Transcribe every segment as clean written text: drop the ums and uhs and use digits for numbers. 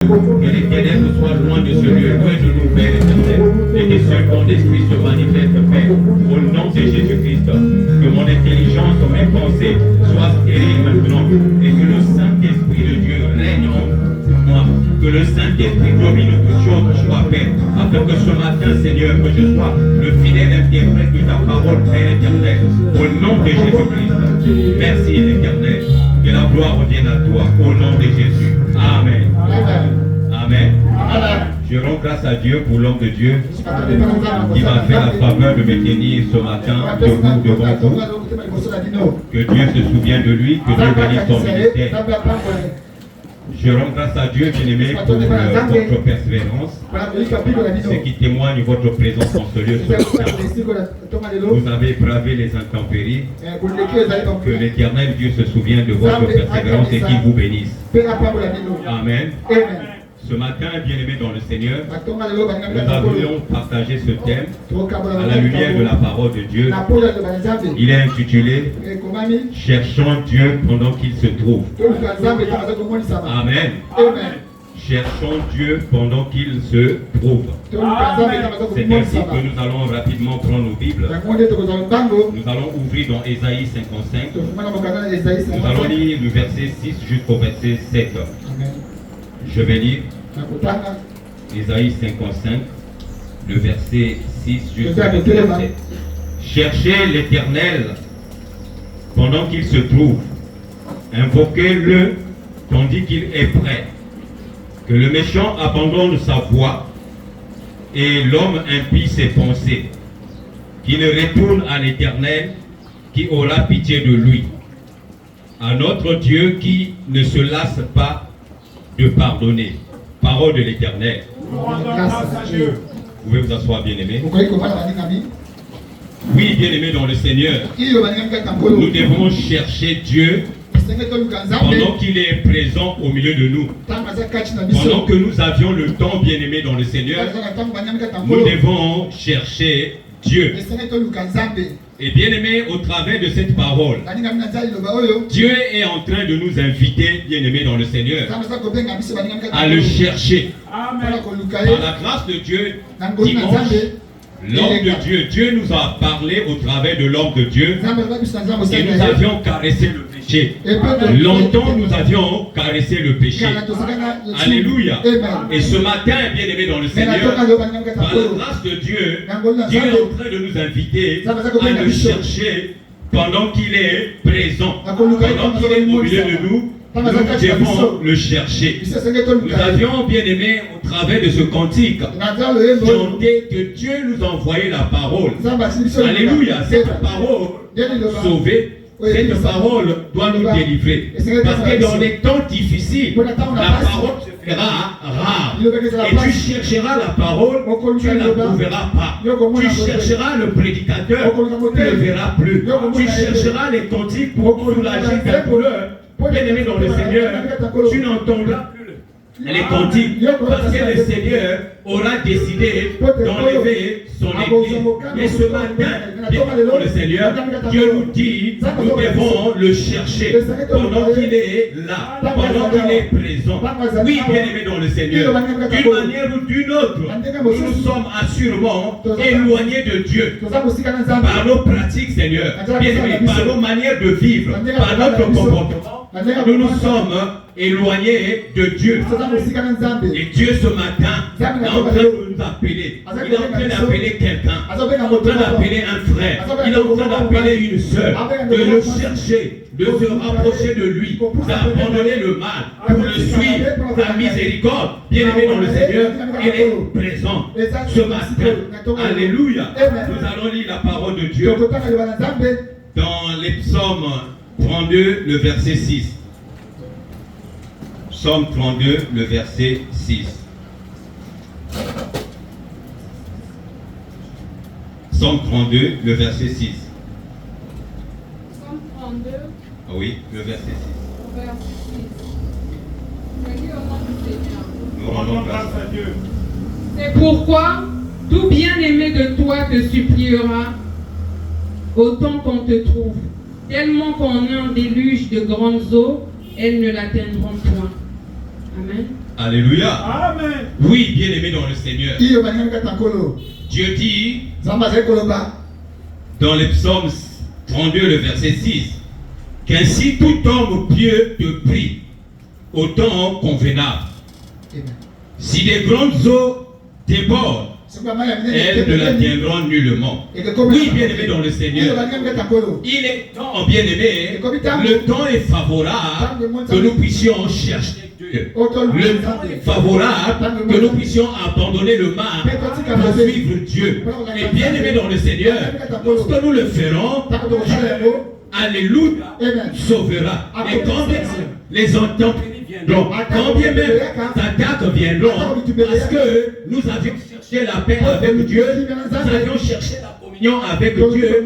Que les ténèbres soient loin de ce lieu, loin de nous, Père éternel, et que seul ton esprit se manifeste, Père, au nom de Jésus-Christ. Que mon intelligence, mes pensées soient stériles maintenant, et que le Saint-Esprit de Dieu règne en moi. Que le Saint-Esprit domine toutes choses, soit Père, afin que ce matin, Seigneur, que je sois le fidèle interprète de ta parole, Père éternel, au nom de Jésus-Christ. Merci, l'Éternel. Que la gloire revienne à toi, au nom de Jésus. Amen. Amen. Je rends grâce à Dieu pour l'homme de Dieu qui m'a fait la faveur de me tenir ce matin debout devant vous. Que Dieu se souvienne de lui, que Dieu bénisse son ministère. Je rends grâce à Dieu, bien-aimé, pour votre persévérance, ce qui témoigne votre présence en ce lieu ce matin. Vous avez bravé les intempéries. Que l'Éternel Dieu se souvienne de votre persévérance et qu'il vous bénisse. Amen. Ce matin, bien-aimé dans le Seigneur, nous avions partagé ce thème à la lumière de la parole de Dieu. Il est intitulé « Cherchons Dieu pendant qu'il se trouve ». Amen. Cherchons Dieu pendant qu'il se trouve. C'est ainsi que nous allons rapidement prendre nos Bibles. Nous allons ouvrir dans Ésaïe 55. Nous allons lire le verset 6 jusqu'au verset 7. Je vais lire Ésaïe 55, le verset 6 jusqu'au verset 7. Cherchez l'Éternel pendant qu'il se trouve. Invoquez-le tandis qu'il est prêt. Que le méchant abandonne sa voie et l'homme impie ses pensées. Qu'il retourne à l'Éternel qui aura pitié de lui. À notre Dieu qui ne se lasse pas de pardonner. Parole de l'Éternel. Vous pouvez vous asseoir, bien-aimé. Oui, bien-aimé dans le Seigneur. Nous devons chercher Dieu pendant qu'il est présent au milieu de nous. Pendant que nous avions le temps, bien-aimé dans le Seigneur, nous devons chercher Dieu. Et bien aimé, au travers de cette parole, Dieu est en train de nous inviter, bien aimé dans le Seigneur, à le chercher. Amen. Par la grâce de Dieu, dimanche, l'homme de Dieu, Dieu nous a parlé au travers de l'homme de Dieu, et nous avions caressé le péché. Longtemps nous avions caressé le péché. Alléluia. Et ce matin, bien aimé dans le Seigneur, par la grâce de Dieu, Dieu est en train de nous inviter à le chercher pendant qu'il est présent, pendant qu'il est au milieu de nous. Nous devons le chercher. Nous avions, bien aimé, au travers de ce cantique, chanté que Dieu nous envoyait la parole. Alléluia. Cette parole sauvée, cette parole doit nous délivrer. Parce que dans les temps difficiles, la parole se fera rare. Et tu chercheras la parole, tu ne la trouveras pas. Tu chercheras le prédicateur, tu ne le verras plus. Tu chercheras les cantiques pour soulager ta douleur. Bien-aimé dans le Seigneur, tu n'entendras plus les cantiques parce que le Seigneur aura décidé d'enlever son église. Et ce matin, bien-aimé dans le Seigneur, Dieu nous dit, nous devons le chercher pendant qu'il est là, pendant qu'il est présent. Oui, bien-aimé dans le Seigneur, d'une manière ou d'une autre, nous sommes assurément éloignés de Dieu par nos pratiques, Seigneur, bien-aimé, par nos manières de vivre, par notre comportement. Nous nous sommes éloignés de Dieu. Et Dieu ce matin est en train de nous appeler. Il est en train d'appeler quelqu'un. Il est en train d'appeler un frère. Il est en train d'appeler une soeur. De le chercher, de se rapprocher de lui, d'abandonner le mal, pour le suivre. La miséricorde, bien-aimé dans le Seigneur, elle est présente ce matin. Alléluia. Nous allons lire la parole de Dieu dans les psaumes 32, le verset 6. Psaume 32, le verset 6. Psaume 32, le verset 6. Psaume 32. Ah oui, le verset 6. Verset 6. Je lis au nom du Seigneur. Nous rendons grâce à Dieu. C'est pourquoi tout bien-aimé de toi te suppliera autant qu'on te trouve. Tellement qu'en un déluge de grandes eaux, elles ne l'atteindront point. Amen. Alléluia. Amen. Oui, bien-aimé dans le Seigneur. Dieu dit dans les psaumes 32, le verset 6, qu'ainsi tout homme pieux te prie au temps convenable. Si des grandes eaux débordent, elles ne la tiendront nullement. Oui, bien-aimé dans le Seigneur, il est temps, bien-aimé, le temps est favorable que nous puissions chercher Dieu. Le temps est favorable que nous puissions abandonner le mal pour suivre Dieu. Et bien-aimé dans le Seigneur, lorsque nous le ferons, Alléluia, sauvera. Et quand les intempéries viendront, quand bien même les attaques viendront, parce que nous avions cherché la paix avec Dieu, nous avions cherché la communion avec Dieu,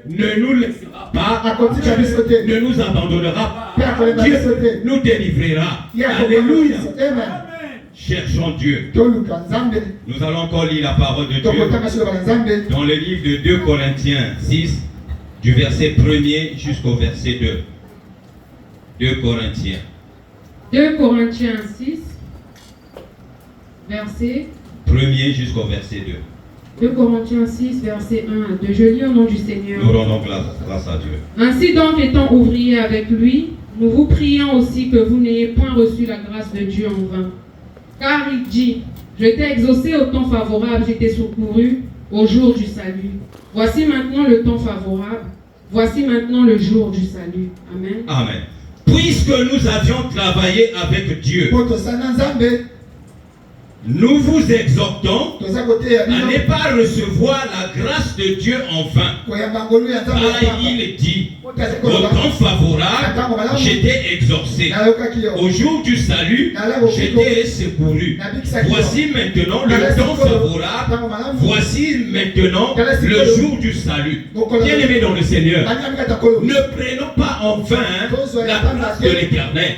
ne nous laissera pas, ne nous abandonnera pas. Dieu nous délivrera. Alléluia. Cherchons Dieu. Nous allons encore lire la parole de Dieu dans le livre de 2 Corinthiens 6, du verset 1er jusqu'au verset 2. 2 Corinthiens. 2 Corinthiens 6, verset 1er jusqu'au verset 2. 2 Corinthiens 6, verset 1 à 2. Je lis au nom du Seigneur. Nous rendons grâce à Dieu. Ainsi donc, étant ouvriers avec lui, nous vous prions aussi que vous n'ayez point reçu la grâce de Dieu en vain. Car il dit, je t'ai exaucé au temps favorable, je t'ai secouru au jour du salut. Voici maintenant le temps favorable. Voici maintenant le jour du salut. Amen. Amen. Puisque nous avions travaillé avec Dieu, nous vous exhortons à ne pas recevoir la grâce de Dieu en vain. Car il dit, au temps favorable, j'étais exaucé. Au jour du salut, j'étais secouru. Voici maintenant le temps favorable. Voici maintenant le jour du salut. Bien-aimés dans le Seigneur, ne prenons pas en vain la grâce de l'Éternel.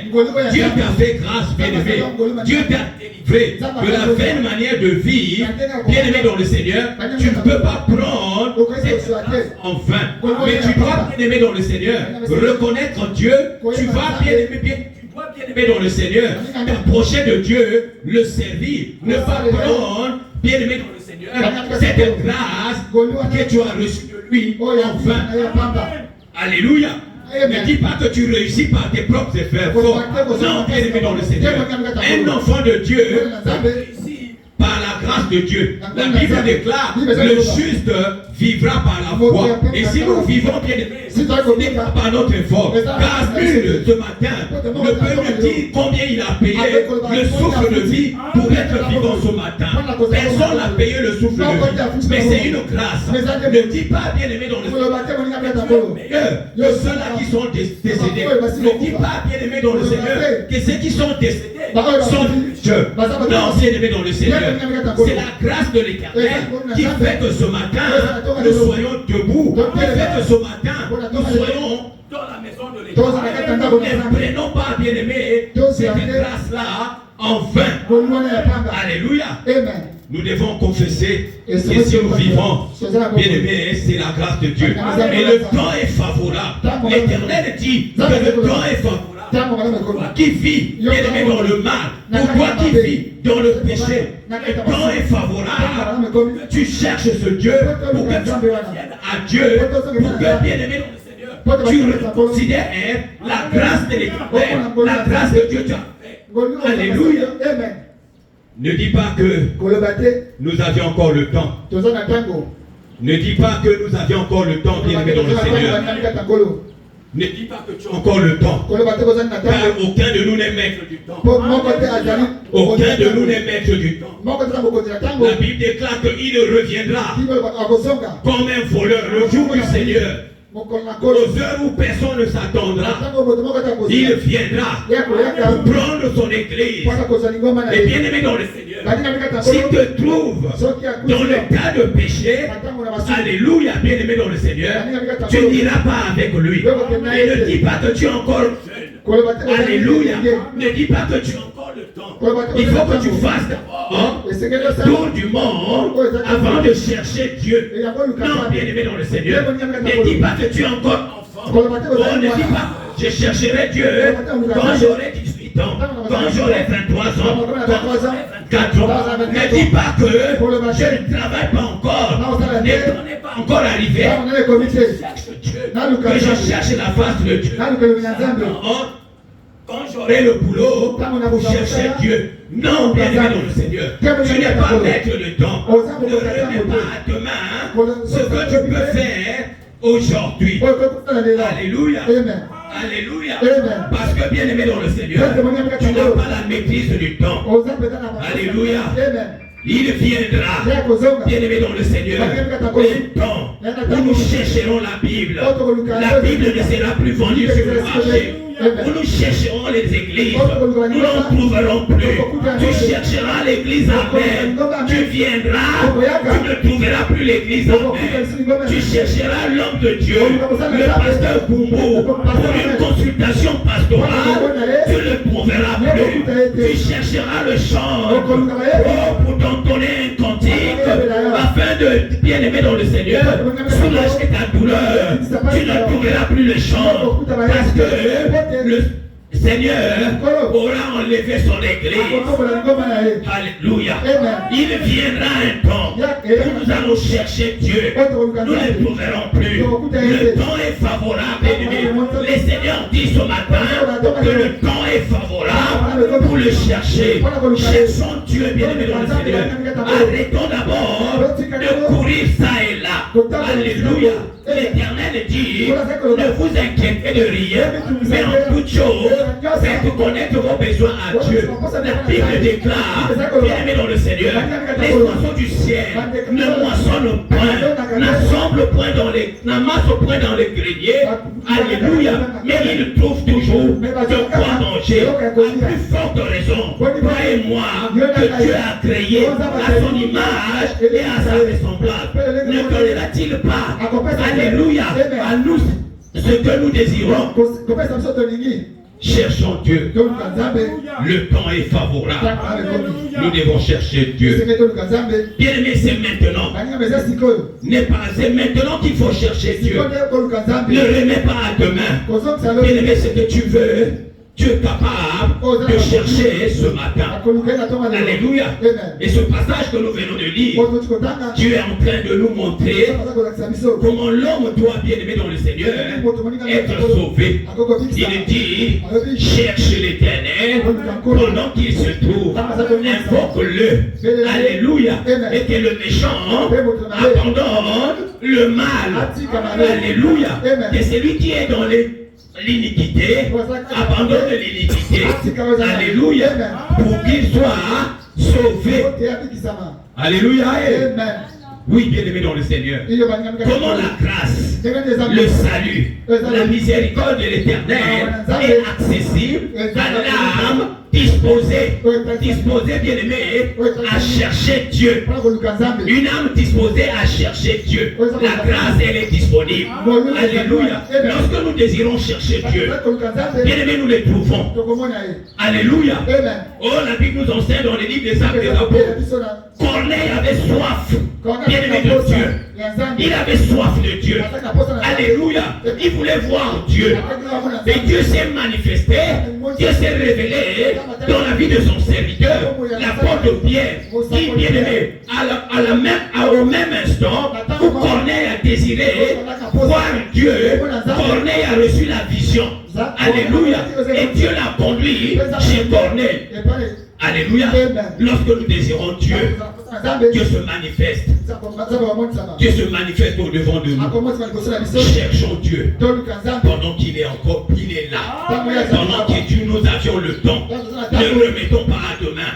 Dieu t'a fait grâce, bien-aimé. Dieu t'a délivré de la vaine manière de vivre. Bien-aimé dans le Seigneur, tu ne peux pas prendre cette grâce en vain. Mais tu dois, bien-aimé dans le Seigneur, reconnaître Dieu. Tu vas bien-aimé dans le Seigneur, t'approcher de Dieu, le servir, ne pas prendre, bien-aimé dans le Seigneur, cette grâce que tu as reçue de lui en vain. Alléluia. Ne dis pas que tu réussis par tes propres efforts. Non, bien-aimé dans le Seigneur. Un enfant de Dieu réussit par la grâce de Dieu. La Bible déclare, le juste vivra par la foi. Et si nous vivons, bien-aimé, ce n'est pas par notre effort. Car nul ce matin ne peut nous dire combien il a payé le souffle de vie pour être vivant ce matin. Personne n'a payé le souffle de vie. Mais c'est une grâce. Ne dis pas, bien-aimé dans le Seigneur, que ceux-là qui sont décédés. Ne dis pas, bien-aimé dans le Seigneur, que ceux qui sont décédés sont Dieu. Non, bien-aimé dans le Seigneur. C'est la grâce de l'Éternel qui fait que ce matin, nous soyons debout. Qui fait que ce matin, nous soyons dans la maison de l'Éternel. Ne prenons pas, bien-aimés, cette grâce-là en vain. Alléluia. Nous devons confesser que si nous vivons, bien-aimés, c'est la grâce de Dieu. Et le temps est favorable. L'Éternel dit que le temps est favorable. Toi qui vis, bien-aimé, dans le mal, pour toi qui vis dans le péché, le temps est favorable. Tu cherches ce Dieu pour que tu reviennes à Dieu, pour que, bien-aimé dans le Seigneur, tu considères la grâce de l'Éternel, la grâce de Dieu t'a fait. Alléluia. Ne dis pas que nous avions encore le temps. Ne dis pas que nous avions encore le temps, bien-aimé dans le Seigneur. Ne dis pas que tu as encore le temps. Car aucun de nous n'est maître du temps. Aucun de nous n'est maître du temps. La Bible déclare qu'il reviendra comme un voleur le jour du Seigneur. Aux heures où personne ne s'attendra, il viendra pour prendre son église. Et bien aimé dans le Seigneur, s'il te trouve dans le cas de péché, alléluia, bien aimé dans le Seigneur, tu n'iras pas avec lui. Et ne dis pas que tu es encore jeune. Alléluia. Ne dis pas que tu as encore le temps. Il faut que tu fasses d'abord le tour du monde avant de chercher Dieu. Non, bien aimé dans le Seigneur, ne dis pas que tu es encore enfant. Oh, ne dis pas, je chercherai Dieu quand j'aurai 18 18 ans, quand j'aurai 23 ans, quand j'aurai 24 ans, ne dis pas que je ne travaille pas encore. Ne n'est pas encore arrivé. Je cherche Dieu. Que je cherche la face de Dieu. Quand j'aurai le boulot, chercher Dieu. Non, bien aimé dans le Seigneur. Tu n'es pas maître de temps. Ne remets pas à demain ce que tu peux faire aujourd'hui. Alléluia. Alléluia. Parce que bien aimé dans le Seigneur, tu n'as pas la maîtrise du temps. Alléluia. Il viendra, bien aimé dans le Seigneur, un temps où nous chercherons la Bible. La Bible ne sera plus vendue sur le marché. Où nous chercherons les églises, nous n'en trouverons plus. Tu chercheras l'église amen. Tu viendras, tu ne trouveras plus l'église amen. Tu chercheras l'homme de Dieu, le pasteur Boumou, pour une consultation pastorale. Tu ne le trouveras plus. Tu chercheras le chant pour t'entonner un cantique afin de bien aimer dans le Seigneur, soulager ta douleur. Tu ne trouveras plus le chant parce que le Seigneur aura enlevé son église. Alléluia. Il viendra un temps où nous allons chercher Dieu. Nous ne le trouverons plus. Le temps est favorable. Le Seigneur dit ce matin que le temps est favorable pour le chercher. Cherchons Dieu, bien-aimé dans le Seigneur. Arrêtons d'abord de courir ça et là. Alléluia. L'Éternel dit, ne vous inquiétez de rien, mais en toute chose, faites connaître vos besoins à Dieu. La Bible déclare, bien-aimé dans le Seigneur, les oiseaux du ciel ne moissonnent point, n'amassent point dans les greniers. Alléluia. Mais ils trouvent toujours de quoi manger. À plus forte raison, toi et moi, que Dieu a créé à son image et à sa ressemblance. Ne donnera-t-il pas, alléluia, à nous ce que nous désirons? Cherchons Dieu. Le temps est favorable. Nous devons chercher Dieu. Bien aimé, c'est maintenant. C'est maintenant qu'il faut chercher Dieu. Ne remets pas à demain. Bien aimé, ce que tu veux, tu es capable de chercher ce matin. Alléluia. Et ce passage que nous venons de lire, Dieu est en train de nous montrer comment l'homme doit, bien aimé dans le Seigneur, être sauvé. Il dit, cherche l'Éternel pendant qu'il se trouve, invoque-le. Alléluia. Et que le méchant abandonne le mal. Alléluia. Que celui qui est dans l'iniquité abandonne l'iniquité. Alléluia. Pour qu'il soit sauvé. Alléluia. Oui, bien aimé dans le Seigneur. Comment la grâce, le salut, la miséricorde de l'Éternel est accessible à l'âme disposée, bien aimé, à chercher Dieu. Une âme disposée à chercher Dieu. La grâce, elle est disponible. Alléluia. Lorsque nous désirons chercher Dieu, bien aimé, nous les trouvons. Alléluia. Oh, la Bible nous enseigne dans les livres des Actes des Apôtres. Corneille avait soif, bien aimé de Dieu. Il avait soif de Dieu. Alléluia. Il voulait voir Dieu. Et Dieu s'est manifesté. Dieu s'est révélé dans la vie de son serviteur, l'apôtre Pierre, qui, bien aimé, au même instant où Corneille a désiré voir Dieu, Corneille a reçu la vision. Alléluia. Et Dieu l'a conduit chez Corneille. Alléluia. Lorsque nous désirons Dieu, Dieu se manifeste. Dieu se manifeste au devant de nous. Cherchons Dieu pendant qu'il est encore, il est là. Pendant que Dieu, nous avions le temps. Ne remettons pas à demain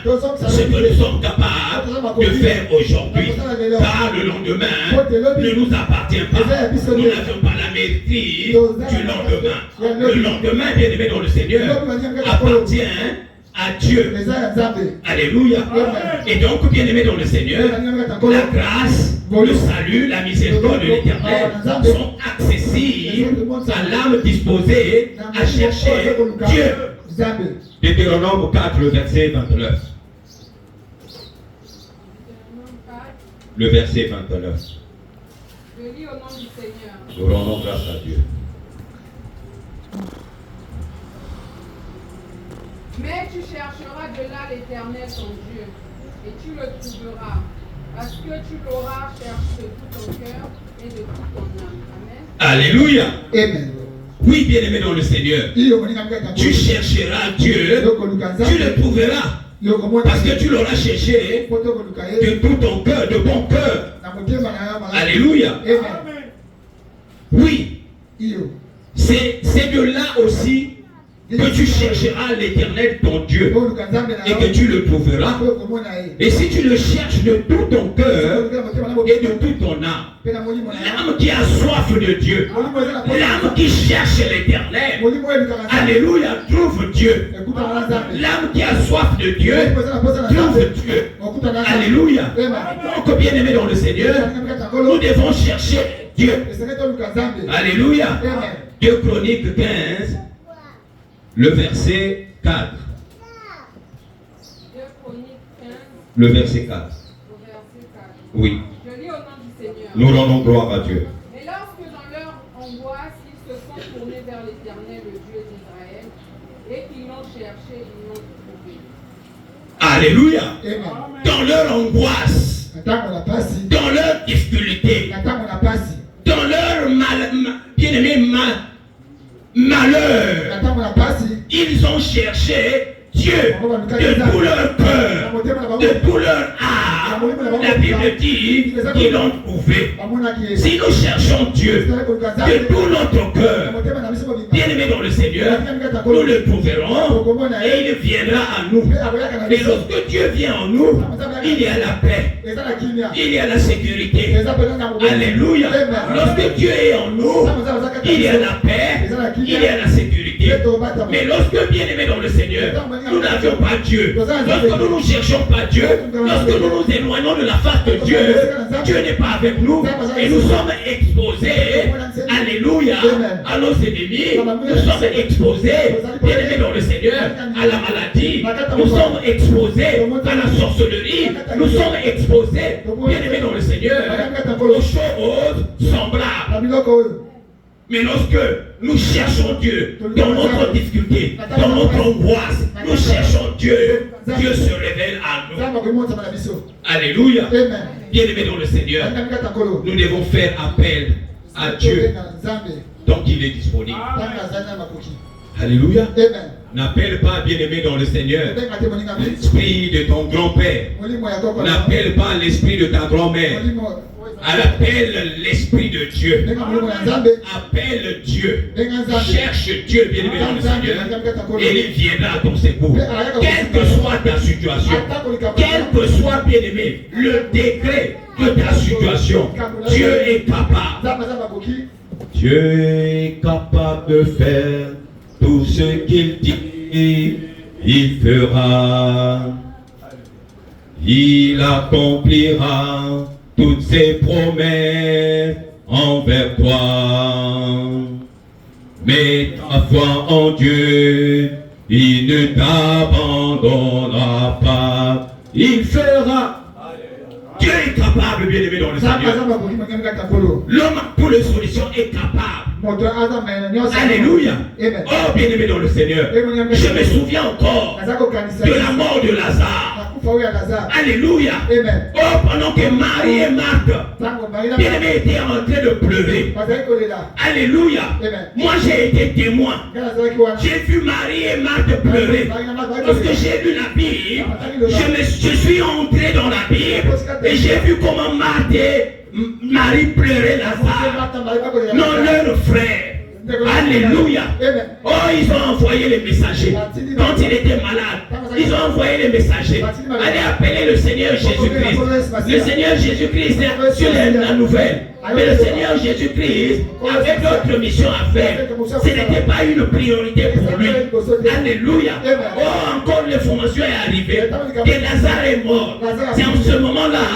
ce que nous sommes capables de faire aujourd'hui. Car le lendemain ne nous appartient pas. Nous n'avions pas la maîtrise du lendemain. Le lendemain, bien aimé dans le Seigneur, appartient à Dieu. Alléluia. Et donc, bien aimé dans le Seigneur, la grâce, le salut, la miséricorde de l'Éternel sont accessibles à l'âme disposée à chercher Dieu. Deutéronome 4, le verset 29. Le verset 29. Je lis au nom du Seigneur. Nous rendons grâce à Dieu. Mais tu chercheras de là l'Éternel ton Dieu, et tu le trouveras, parce que tu l'auras cherché de tout ton cœur et de toute ton âme. Amen. Alléluia. Amen. Oui, bien-aimé dans le Seigneur, tu chercheras Dieu, tu le trouveras, parce que tu l'auras cherché de tout ton cœur, de bon cœur. Alléluia. Amen. Oui, c'est de là aussi que tu chercheras l'Éternel ton Dieu et que tu le trouveras. Et si tu le cherches de tout ton cœur et de toute ton âme, l'âme qui a soif de Dieu, l'âme qui cherche l'Éternel, alléluia, trouve Dieu. L'âme qui a soif de Dieu, trouve Dieu. Alléluia. Donc, bien aimé dans le Seigneur, nous devons chercher Dieu. Alléluia. 2 Chroniques 15. Le verset 4. 2 Chroniques 15. Le verset 4. Oui. Je lis au nom du Seigneur. Nous rendons gloire à Dieu. Mais lorsque dans leur angoisse, ils se sont tournés vers l'Éternel, le Dieu d'Israël, et qu'ils l'ont cherché, ils l'ont trouvé. Alléluia. Amen. Dans leur angoisse, dans leur difficulté, dans leur bien-aimé malheur, ils ont cherché Dieu de tout leur cœur, de tout leur âme. La Bible dit qu'ils l'ont trouvé. Si nous cherchons Dieu de tout notre cœur, bien-aimé dans le Seigneur, nous le trouverons et il viendra à nous. Et lorsque Dieu vient en nous, il y a la paix, il y a la sécurité. Alléluia. Lorsque Dieu est en nous, il y a la paix, il y a la sécurité. Mais lorsque, bien-aimé dans le Seigneur, nous n'avions pas Dieu, lorsque nous ne cherchons pas Dieu, lorsque nous nous éloignons de la face de Dieu, Dieu n'est pas avec nous et nous sommes exposés, alléluia, à nos ennemis, nous sommes exposés, bien-aimés dans le Seigneur, à la maladie, nous sommes exposés à la sorcellerie, nous sommes exposés, bien-aimés dans le Seigneur, aux choses semblables. Mais lorsque nous cherchons Dieu dans notre difficulté, dans notre angoisse, nous cherchons Dieu, Dieu se révèle à nous. Alléluia. Bien-aimés dans le Seigneur, nous devons faire appel à Dieu tant qu'il est disponible. Alléluia. N'appelle pas, bien-aimé dans le Seigneur, l'esprit de ton grand-père. N'appelle pas l'esprit de ta grand-mère. Appelle l'esprit de Dieu. Appelle Dieu. Cherche Dieu, bien-aimé dans le Seigneur, et il viendra à ton secours. Quelle que soit ta situation, quel que soit, bien-aimé, le degré de ta situation, Dieu est capable. Dieu est capable de faire tout ce qu'il dit, il fera. Il accomplira toutes ses promesses envers toi. Mets ta foi en Dieu, il ne t'abandonnera pas. Il fera. Dieu est capable, bien-aimé dans le Seigneur. L'homme pour les solutions est capable. Alléluia. Oh, bien-aimé dans le Seigneur. Je me souviens encore de la mort de Lazare. Alléluia. Oh, pendant que Marie et Marthe, bien-aimé, étaient en train de pleurer. Alléluia. Moi, j'ai été témoin. J'ai vu Marie et Marthe pleurer. Lorsque j'ai lu la Bible, je suis entré dans la Bible et j'ai vu comment Marthe et Marie pleuraient Lazare. Non, leur frère. Alléluia. Oh, ils ont envoyé les messagers. Quand il était malade, ils ont envoyé les messagers. Allez appeler le Seigneur Jésus-Christ. Le Seigneur Jésus-Christ est sur la nouvelle. Mais le Seigneur Jésus-Christ avait d'autres missions à faire. Ce n'était pas une priorité pour lui. Alléluia. Oh, encore l'information est arrivée que Lazare est mort. C'est en ce moment-là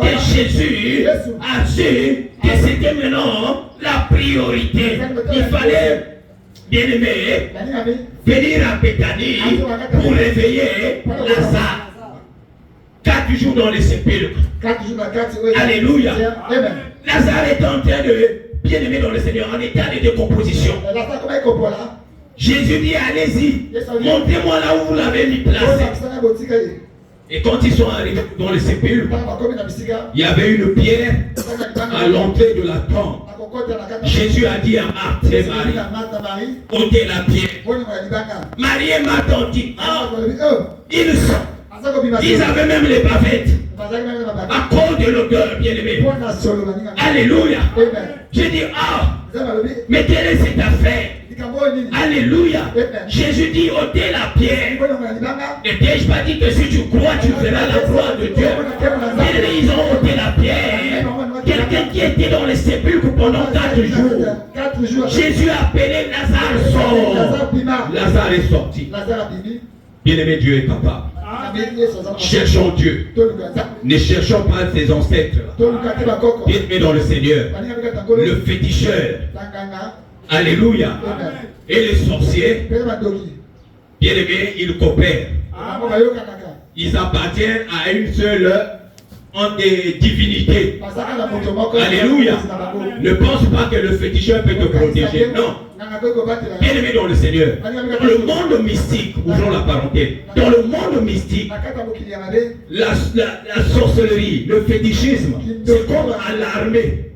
que Jésus a su que c'était maintenant la priorité. Il fallait, bien-aimé, venir à Béthanie pour réveiller Lazare. 4 jours dans les sépulcres. Alléluia. Lazare est en train de, bien-aimé dans le Seigneur, en état de décomposition. Jésus dit, allez-y, montrez-moi là où vous l'avez mis placé. Et quand ils sont arrivés dans le sépulcre, il y avait une pierre à l'entrée de la tombe. Jésus a dit à Marthe et Marie, ôtez la pierre. Marie et Marthe ont dit, ils sont. Ils avaient même les bavettes à cause de l'odeur, bien-aimé. Alléluia. J'ai dit, mais quelle est cette affaire? Alléluia. Jésus dit, ôtez la pierre. Et t'ai-je pas dit que si tu crois, tu verras la gloire de Dieu? Ils ont ôté la pierre. Quelqu'un qui était dans les sépulcres pendant 4 jours. Jésus a appelé Lazare, sort. Lazare est sorti. Bien-aimé, Dieu est capable. Cherchons Dieu. Ne cherchons pas ses ancêtres. Bien-aimé dans le Seigneur. Le féticheur. Alléluia. Et les sorciers, bien aimés, ils coopèrent. Ils appartiennent à une seule divinité. Alléluia. Ne pense pas que le féticheur peut te protéger. Non. Bien aimé dans le Seigneur. Dans le monde mystique, ouvrons la parenthèse. Dans le monde mystique, la sorcellerie, le fétichisme, c'est comme à l'armée.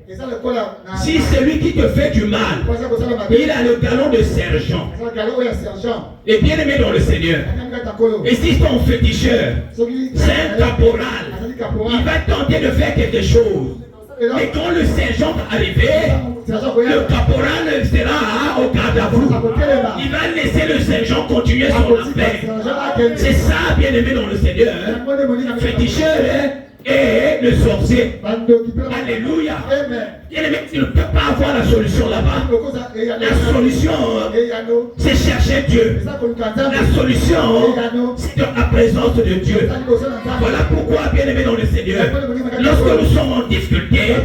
Si celui qui te fait du mal, il a le galon de sergent. Et bien aimé dans le Seigneur. Et si ton féticheur, c'est un caporal, il va tenter de faire quelque chose. Et quand le sergent va arriver, le caporal sera au garde à vous. Il va laisser le sergent continuer son affaire. C'est ça, bien aimé dans le Seigneur. Féticheur, et le sorcier. Alléluia. Bien-aimé, tu ne peux pas avoir la solution là-bas. La solution, c'est chercher Dieu. La solution, c'est la présence de Dieu. Voilà pourquoi, bien-aimé dans le Seigneur, lorsque nous sommes en difficulté,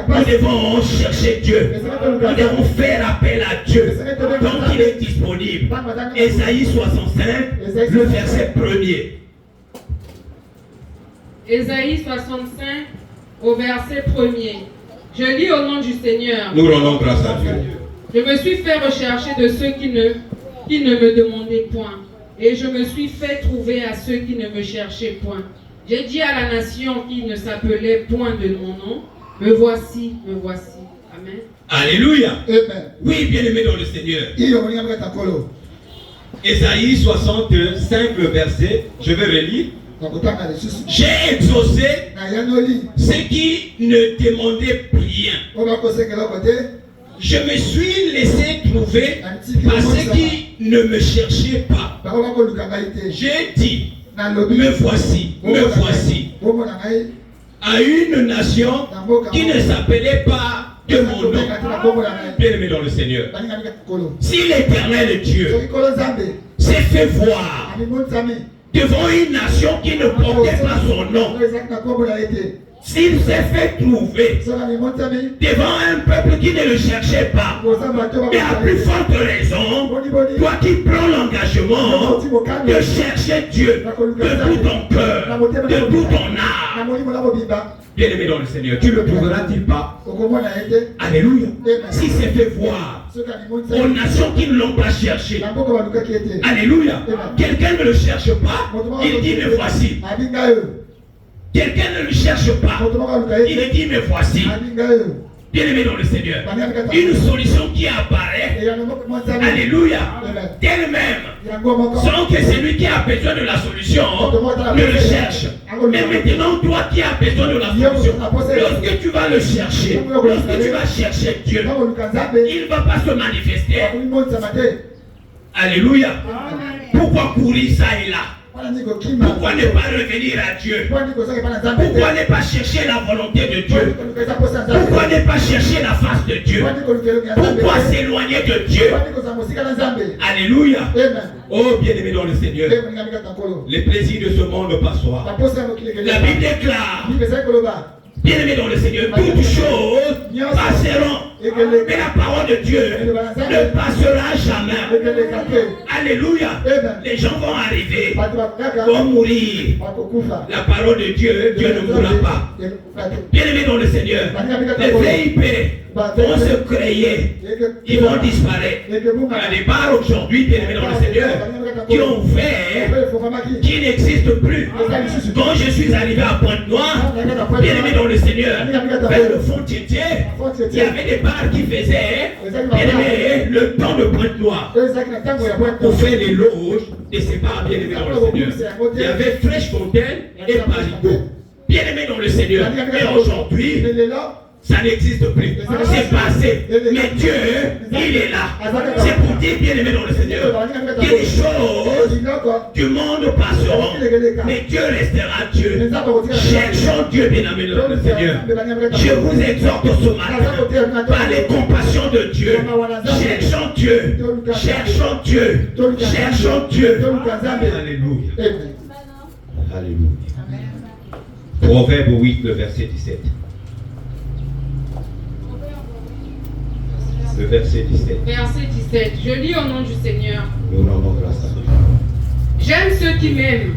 nous devons chercher Dieu. Nous devons faire appel à Dieu. Quand il est disponible. Ésaïe 65, le verset 1er. Ésaïe 65 au verset 1er. Je lis au nom du Seigneur. Nous rendons grâce à Dieu. Je me suis fait rechercher de ceux qui ne me demandaient point. Et je me suis fait trouver à ceux qui ne me cherchaient point. J'ai dit à la nation qui ne s'appelait point de mon nom, me voici, me voici. Amen. Alléluia. Oui, bien-aimé dans le Seigneur. Ésaïe 65, le verset, je vais relire. J'ai exaucé ceux qui ne demandaient rien. Je me suis laissé trouver par ceux qui ne me cherchaient pas. J'ai dit, me voici, à une nation qui ne s'appelait pas de mon nom. Bien-aimé dans le Seigneur. Si l'Éternel Dieu s'est fait voir devant une nation qui ne portait pas son nom, s'il s'est fait trouver devant un peuple qui ne le cherchait pas, mais à plus forte raison, toi qui prends l'engagement de chercher Dieu de tout ton cœur, de tout ton âme, bien-aimé dans le Seigneur, tu le trouveras-t-il pas? Alléluia. S'il s'est fait voir aux nations qui ne l'ont pas cherché, alléluia, quelqu'un ne le cherche pas, il dit me voici. Quelqu'un ne le cherche pas, il dit me voici. Bien-aimé dans le Seigneur, une solution qui apparaît, alléluia, d'elle-même, sans que celui qui a besoin de la solution ne le cherche. Mais maintenant, toi qui as besoin de la solution, lorsque tu vas le chercher, lorsque tu vas chercher Dieu, il ne va pas se manifester. Alléluia. Pourquoi courir ça et là? Pourquoi ne pas revenir à Dieu? Pourquoi ne pas chercher la volonté de Dieu? Pourquoi ne pas chercher la face de Dieu? Pourquoi s'éloigner de Dieu? Alléluia. Oh bien-aimé dans le Seigneur, les plaisirs de ce monde passoient. La Bible déclare Bien-aimés dans le Seigneur, toutes choses passeront. Mais la parole de Dieu ne passera jamais. Alléluia. Les gens vont arriver, vont mourir. La parole de Dieu, Dieu ne mourra pas. Bien-aimés dans le Seigneur, les VIP vont se créer, ils vont disparaître. Il y a des bars aujourd'hui, bien-aimés dans le Seigneur, qui ont ouvert, qui n'existent plus. Quand je suis arrivé à Pointe-Noire, bien-aimés dans le Seigneur, vers le fond Tiétié, il y avait des bars qui faisaient, bien-aimés, le temps de Pointe-Noire pour faire l'éloge de ces bars, bien-aimés dans le Seigneur. Il y avait Fraîche Fontaine et Parigo. Bien-aimés dans le Seigneur. Et aujourd'hui, ça n'existe plus. C'est passé. Mais Dieu, il est là. C'est pour dire, bien-aimé dans le Seigneur, que les choses du monde passeront. Mais Dieu restera Dieu. Cherchons Dieu, bien-aimé dans le Seigneur. Je vous exhorte ce matin par les compassions de Dieu. Cherchons Dieu. Cherchons Dieu. Cherchons Dieu. Alléluia. Alléluia. Proverbe 8, le verset 17. Le verset 17. Verset 17. Je lis au nom du Seigneur. Nous rendons grâce à Dieu. J'aime ceux qui m'aiment,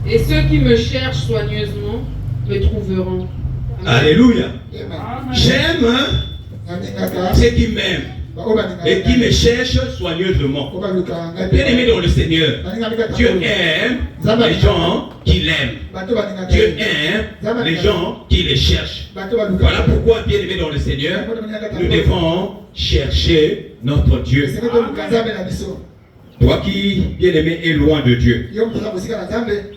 et ceux qui me cherchent soigneusement me trouveront. Amen. Alléluia. J'aime ceux qui m'aiment et qui me cherchent soigneusement. Bien-aimé dans le Seigneur, Dieu aime les gens qui l'aiment. Dieu aime les gens qui les cherchent. Voilà pourquoi, bien-aimé dans le Seigneur, nous devons chercher notre Dieu. Toi qui, bien-aimé, est loin de Dieu.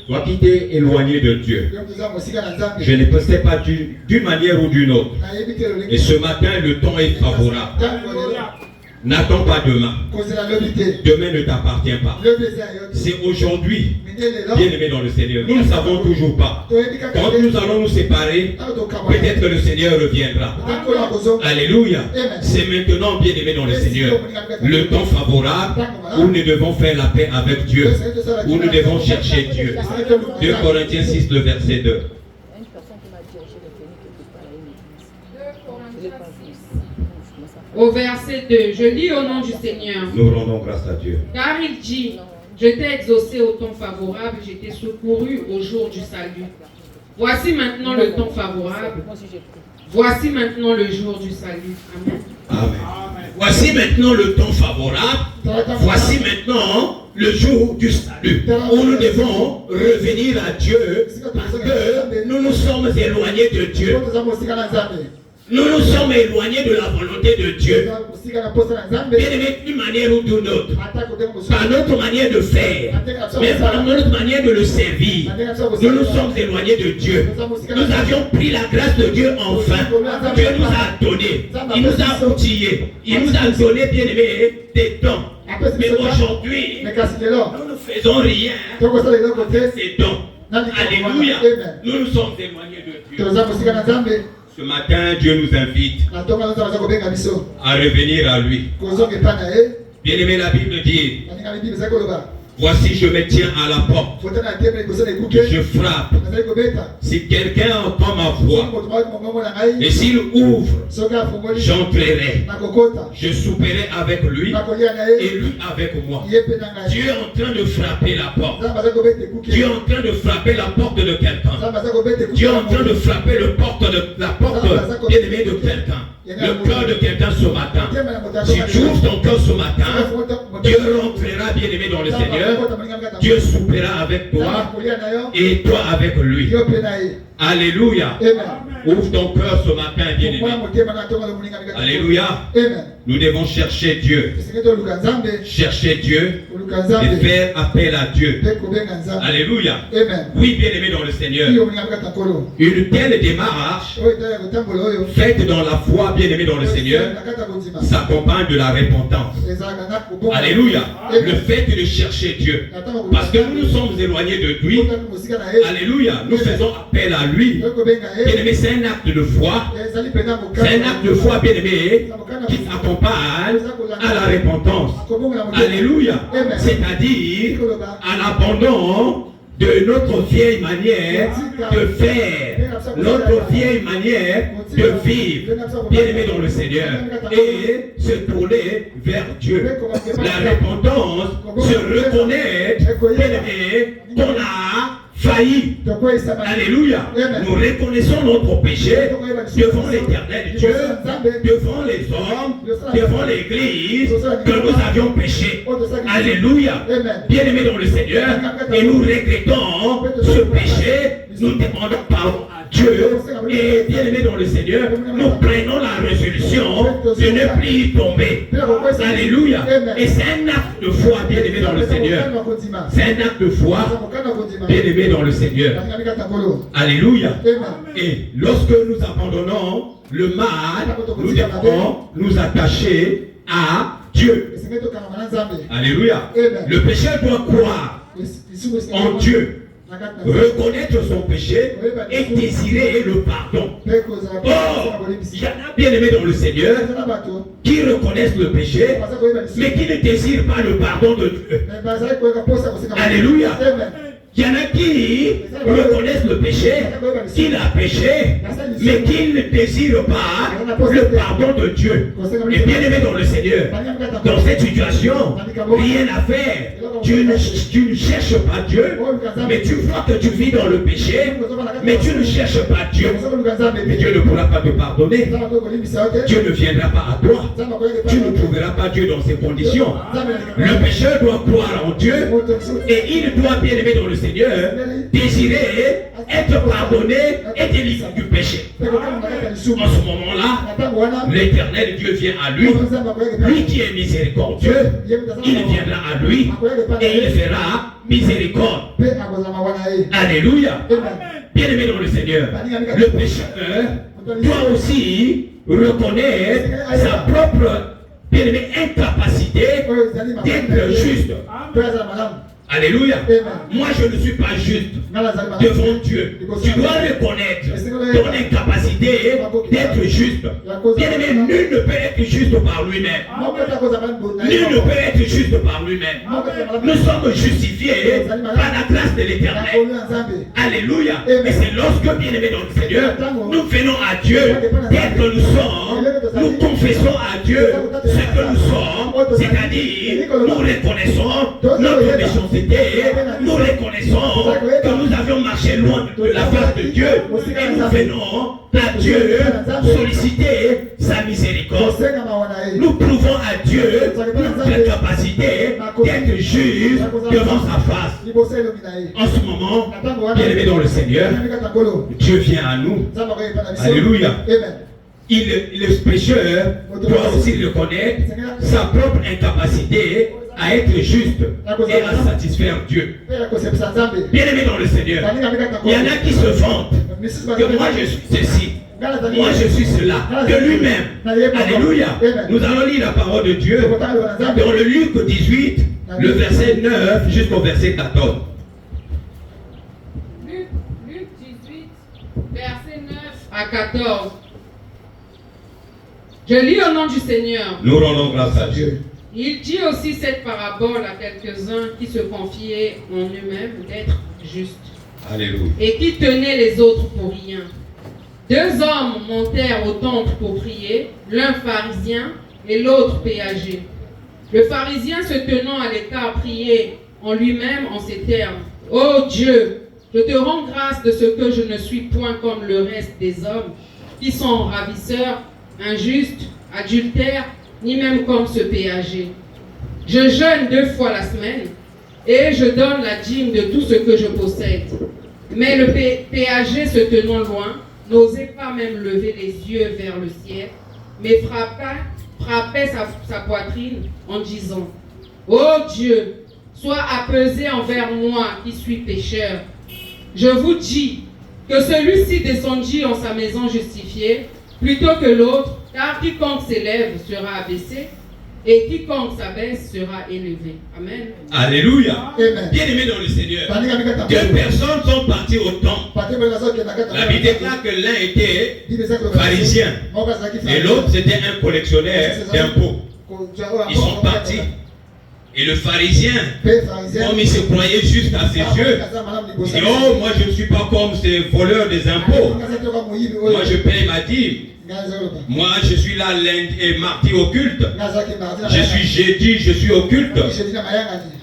Toi qui t'es éloigné de Dieu. Je ne pensais pas d'une manière ou d'une autre. Et ce matin, le temps est favorable. N'attends pas demain. Demain ne t'appartient pas. C'est aujourd'hui, bien-aimé dans le Seigneur. Nous ne savons toujours pas. Quand nous allons nous séparer, peut-être que le Seigneur reviendra. Alléluia. C'est maintenant, bien-aimé dans le Seigneur, le temps favorable où nous devons faire la paix avec Dieu, où nous devons chercher Dieu. 2 Corinthiens 6, le verset 2. Au verset 2, je lis au nom du Seigneur. Nous rendons grâce à Dieu. Car il dit, je t'ai exaucé au temps favorable, je t'ai secouru au jour du salut. Voici maintenant le temps favorable. Voici maintenant le jour du salut. Amen. Amen. Voici maintenant le temps favorable. Voici maintenant le jour du salut. Où nous devons revenir à Dieu parce que nous nous sommes éloignés de Dieu. Nous nous sommes éloignés de la volonté de Dieu. Bien-aimés, d'une manière ou d'une autre. Par notre manière de faire, mais par notre manière de le servir, nous nous sommes éloignés de Dieu. Nous avions pris la grâce de Dieu enfin. Dieu nous a donné. Il nous a outillés. Il nous a donné, bien-aimés, des dons. Mais aujourd'hui, nous ne faisons rien avec ces dons. Alléluia. Nous nous sommes éloignés de Dieu. Ce matin, Dieu nous invite à revenir à lui. Bien-aimé, la Bible dit, voici, je me tiens à la porte. Je frappe. Si quelqu'un entend ma voix et s'il ouvre, j'entrerai. Je souperai avec lui et lui avec moi. Dieu est en train de frapper la porte. Dieu est en train de frapper la porte de quelqu'un. Dieu est en train de frapper la porte bien-aimée de quelqu'un. Le cœur de quelqu'un ce matin. Si tu ouvres ton cœur ce matin, Dieu rentrera bien-aimé dans le Seigneur. Dieu soupera avec toi et toi avec lui. Alléluia. Ouvre ton cœur ce matin, bien-aimé. Alléluia. Nous devons chercher Dieu. Chercher Dieu et faire appel à Dieu. Alléluia. Oui, bien-aimé dans le Seigneur. Une telle démarche faite dans la foi, bien-aimé dans le Seigneur, s'accompagne de la repentance. Alléluia. Le fait de chercher Dieu. Parce que nous nous sommes éloignés de lui. Alléluia. Nous faisons appel à lui. Bien-aimé, c'est un acte de foi. C'est un acte de foi, bien-aimé, qui s'accompagne à la repentance. Alléluia. C'est-à-dire à l'abandon de notre vieille manière de faire, notre vieille manière de vivre, bien-aimé dans le Seigneur, et se tourner vers Dieu. La repentance, se reconnaître, bien-aimé, qu'on a failli. Alléluia. Nous reconnaissons notre péché devant l'éternel Dieu, devant les hommes, devant l'église, que nous avions péché. Alléluia. Bien-aimés dans le Seigneur, et nous regrettons ce péché, nous demandons pardon à Dieu, et bien-aimés dans le Seigneur, nous prenons la résolution de ne plus y tomber. Alléluia. Et c'est un acte de foi, bien-aimés dans le Seigneur. C'est un acte de foi, bien-aimés dans le Seigneur. Alléluia. Et lorsque nous abandonnons le mal, nous devons nous attacher à Dieu. Alléluia. Le pécheur doit croire en Dieu, reconnaître son péché et désirer le pardon. Or, il y en a bien aimés dans le Seigneur qui reconnaissent le péché, mais qui ne désirent pas le pardon de Dieu. Alléluia. Il y en a qui reconnaissent le péché, qu'il a péché, mais qui ne désirent pas le pardon de Dieu. Et bien aimé dans le Seigneur, dans cette situation, rien à faire. Tu ne cherches pas Dieu, mais tu vois que tu vis dans le péché, mais tu ne cherches pas Dieu. Mais Dieu ne pourra pas te pardonner. Dieu ne viendra pas à toi. Tu ne trouveras pas Dieu dans ces conditions. Le pécheur doit croire en Dieu et il doit bien aimer dans le Seigneur, désirer être pardonné et délivré du péché. En ce moment-là, l'éternel Dieu vient à lui, lui qui est miséricordieux, il viendra à lui et il fera miséricorde. Alléluia. Bien-aimé dans le Seigneur, le pécheur doit aussi reconnaître sa propre bien-aimé incapacité d'être juste. Alléluia. Moi je ne suis pas juste devant Dieu. Tu dois reconnaître ton incapacité d'être juste. Bien-aimé, nul ne peut être juste par lui-même. Nul ne peut être juste par lui-même. Nous sommes justifiés par la grâce de l'Éternel. Alléluia. Et c'est lorsque, bien-aimé dans le Seigneur, nous venons à Dieu, tel que nous sommes, nous confessons à Dieu ce que nous sommes, c'est-à-dire nous reconnaissons notre méchanceté. Nous reconnaissons que nous avions marché loin de la face de Dieu et nous venons à Dieu solliciter sa miséricorde. Nous prouvons à Dieu notre capacité d'être juste devant sa face. En ce moment, bien-aimé dans le Seigneur, Dieu vient à nous. Alléluia. Le pécheur doit aussi reconnaître sa propre incapacité à être juste et à satisfaire Dieu. Bien-aimé dans le Seigneur, il y en a qui se vantent que moi je suis ceci, moi je suis cela, de lui-même. Alléluia. Nous allons lire la parole de Dieu dans le Luc 18, le verset 9 jusqu'au verset 14. Luc 18, verset 9 à 14. Je lis au nom du Seigneur. Nous rendons grâce à Dieu. Il dit aussi cette parabole à quelques-uns qui se confiaient en eux-mêmes d'être justes. Alléluia. Et qui tenaient les autres pour rien. Deux hommes montèrent au temple pour prier, l'un pharisien et l'autre péager. Le pharisien se tenant à l'écart priait en lui-même en ces termes. « Ô Dieu, je te rends grâce de ce que je ne suis point comme le reste des hommes, qui sont ravisseurs, injustes, adultères, ni même comme ce péager. Je jeûne 2 fois la semaine et je donne la dîme de tout ce que je possède. » Mais le péager se tenant loin, n'osait pas même lever les yeux vers le ciel, mais frappait sa poitrine en disant, « Ô Dieu, sois apaisé envers moi qui suis pécheur. Je vous dis que celui-ci descendit en sa maison justifié, plutôt que l'autre, car quiconque s'élève sera abaissé, et quiconque s'abaisse sera élevé. » Amen. Alléluia. Bien-aimés dans le Seigneur, 2 personnes sont parties au temple. La Bible déclare que l'un était pharisien et l'autre c'était un collectionneur d'impôts. Ils sont partis. Et le pharisien, comme il se croyait juste à ses yeux, il dit, oh, moi je ne suis pas comme ces voleurs des impôts. Moi je paye ma dîme. Moi je suis là lundi et mardi au culte. Je suis jeudi, je suis au culte.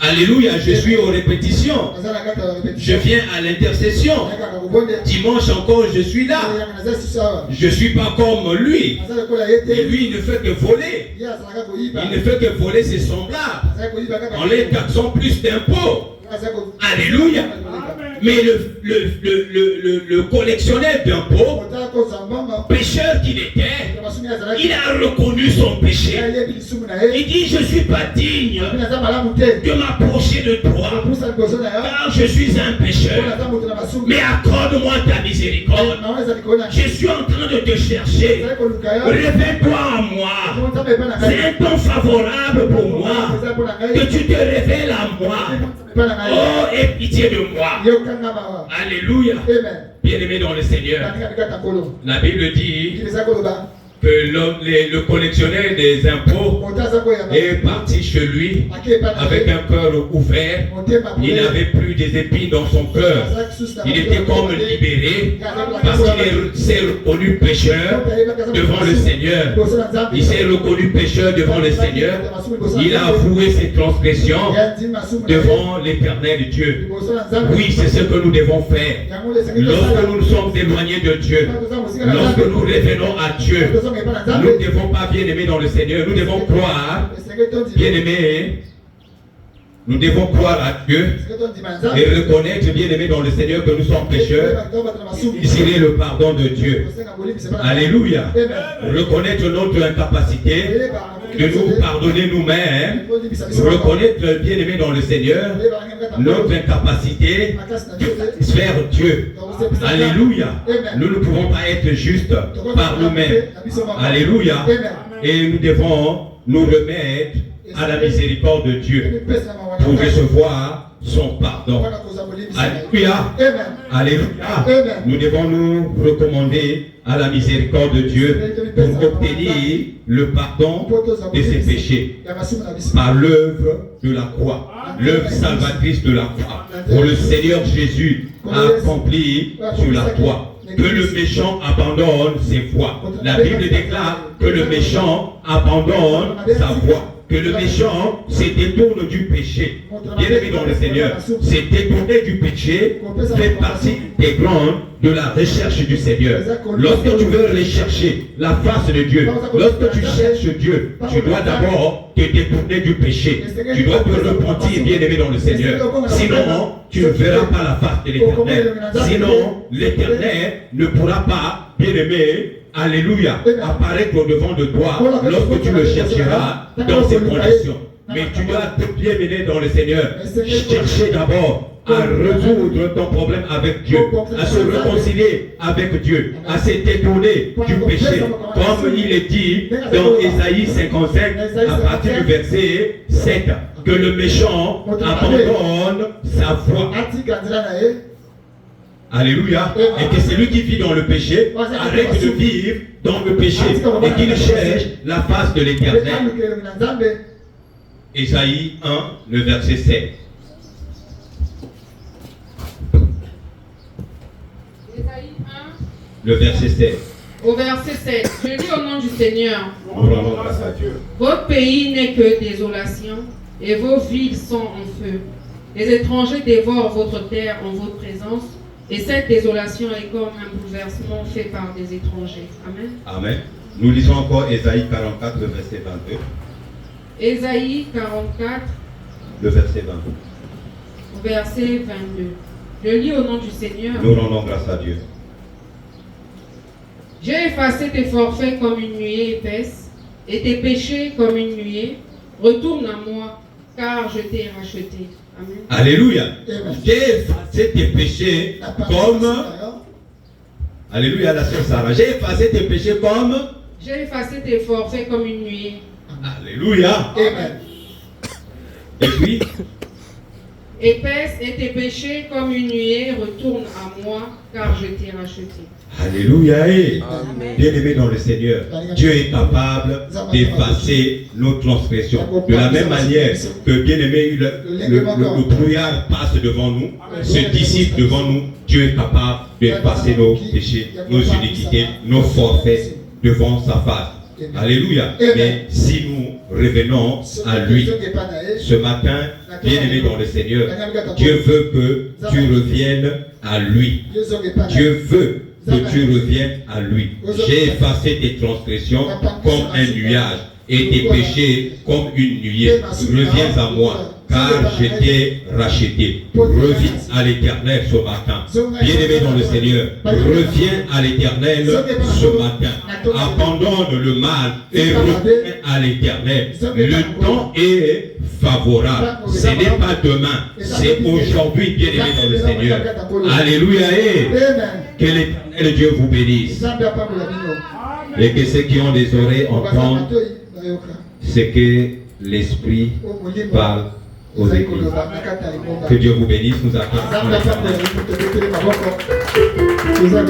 Alléluia, je suis aux répétitions. Je viens à l'intercession. Dimanche encore je suis là. Je ne suis pas comme lui. Et lui il ne fait que voler. Il ne fait que voler ses semblables. En les taxant plus d'impôts. Alléluia. Mais le collectionneur d'impôts, pécheur qu'il était, il a reconnu son péché. Il dit, je ne suis pas digne de m'approcher de toi, car je suis un pécheur. Mais accorde-moi ta miséricorde. Je suis en train de te chercher. Révèle-toi à moi. C'est un temps favorable pour moi que tu te révèles à moi. Oh, aie pitié de moi. Alléluia. Bien-aimé dans le Seigneur, la Bible dit que le collectionneur des impôts est parti chez lui avec un cœur ouvert. Il n'avait plus des épines dans son cœur. Il était comme libéré parce qu'il s'est reconnu pécheur devant le Seigneur. Il s'est reconnu pécheur devant le Seigneur. Il a avoué ses transgressions devant l'Éternel Dieu. Oui, c'est ce que nous devons faire. Lorsque nous nous sommes éloignés de Dieu, lorsque nous revenons à Dieu, nous ne devons pas, bien-aimés dans le Seigneur, nous devons croire, bien-aimés, nous devons croire à Dieu et reconnaître, bien-aimés dans le Seigneur, que nous sommes pécheurs. Ici le pardon de Dieu. Alléluia. Reconnaître notre incapacité de nous pardonner nous-mêmes. Reconnaître, bien-aimés dans le Seigneur, notre incapacité de faire Dieu. Alléluia. Nous ne pouvons pas être justes par nous-mêmes. Alléluia. Et nous devons nous remettre à la miséricorde de Dieu pour recevoir son pardon. Alléluia. Alléluia. Nous devons nous recommander à la miséricorde de Dieu pour obtenir le pardon de ses péchés par l'œuvre de la croix, l'œuvre salvatrice de la croix, pour le Seigneur Jésus a accompli sur la croix. Que le méchant abandonne ses voies. La Bible déclare que le méchant abandonne sa voie. Que le méchant se détourne du péché. Bien-aimé dans le Seigneur, se détourner du péché fait partie intégrante de la recherche du Seigneur. Lorsque tu veux rechercher la face de Dieu, lorsque tu cherches Dieu, tu dois d'abord te détourner du péché. Tu dois te repentir, bien-aimé dans le Seigneur. Sinon, tu ne verras pas la face de l'Éternel. Sinon, l'Éternel ne pourra pas, bien-aimé, alléluia, apparaître au-devant de toi lorsque tu le chercheras dans ces conditions. Mais tu dois te bien mener dans le Seigneur. Chercher d'abord à résoudre ton problème avec Dieu, à se réconcilier avec Dieu, à se détourner du péché. Comme il est dit dans Ésaïe 55, à partir du verset 7, que le méchant abandonne sa voie. Alléluia. Et que celui qui vit dans le péché arrête de vivre dans le péché et qu'il cherche la face de l'Éternel. Ésaïe 1, le verset 7. Ésaïe 1, le verset 7. Au verset 7, je lis au nom du Seigneur. Votre pays n'est que désolation et vos villes sont en feu. Les étrangers dévorent votre terre en votre présence. Et cette désolation est comme un bouleversement fait par des étrangers. Amen. Amen. Nous lisons encore Ésaïe 44, le verset 22. Ésaïe 44, le verset 22. Verset 22. Je lis au nom du Seigneur. Nous rendons grâce à Dieu. J'ai effacé tes forfaits comme une nuée épaisse et tes péchés comme une nuée. Retourne à moi, car je t'ai racheté. Amen. Alléluia. J'ai effacé tes péchés comme... Alléluia, la sœur Sarah. J'ai effacé tes péchés comme... J'ai effacé tes forfaits comme une nuée. Alléluia. Amen. Et puis, épaisse et tes péchés comme une nuée retourne à moi, car je t'ai racheté. Alléluia. Bien-aimé dans le Seigneur, Dieu est capable d'effacer nos transgressions. De la même manière que, bien-aimé, le brouillard passe devant nous, se dissipe devant nous, Dieu est capable d'effacer nos péchés, nos iniquités, nos forfaits devant sa face. Alléluia. Mais si nous revenons à lui ce matin, bien-aimé dans le Seigneur, Dieu veut que tu reviennes à lui. Dieu veut que tu reviennes à lui. J'ai effacé tes transgressions comme un nuage et tes péchés comme une nuée. Reviens à moi, car je t'ai racheté. Reviens à l'Éternel ce matin. Bien-aimé dans le Seigneur, reviens à l'Éternel ce matin. Abandonne le mal et reviens à l'Éternel. Le temps est favorable. Ce n'est pas demain, c'est aujourd'hui, bien-aimé dans le Seigneur. Alléluia. Que l'Éternel Dieu vous bénisse. Et que ceux qui ont des oreilles entendent ce que l'Esprit parle aux églises. Que Dieu vous bénisse. Nous attendons.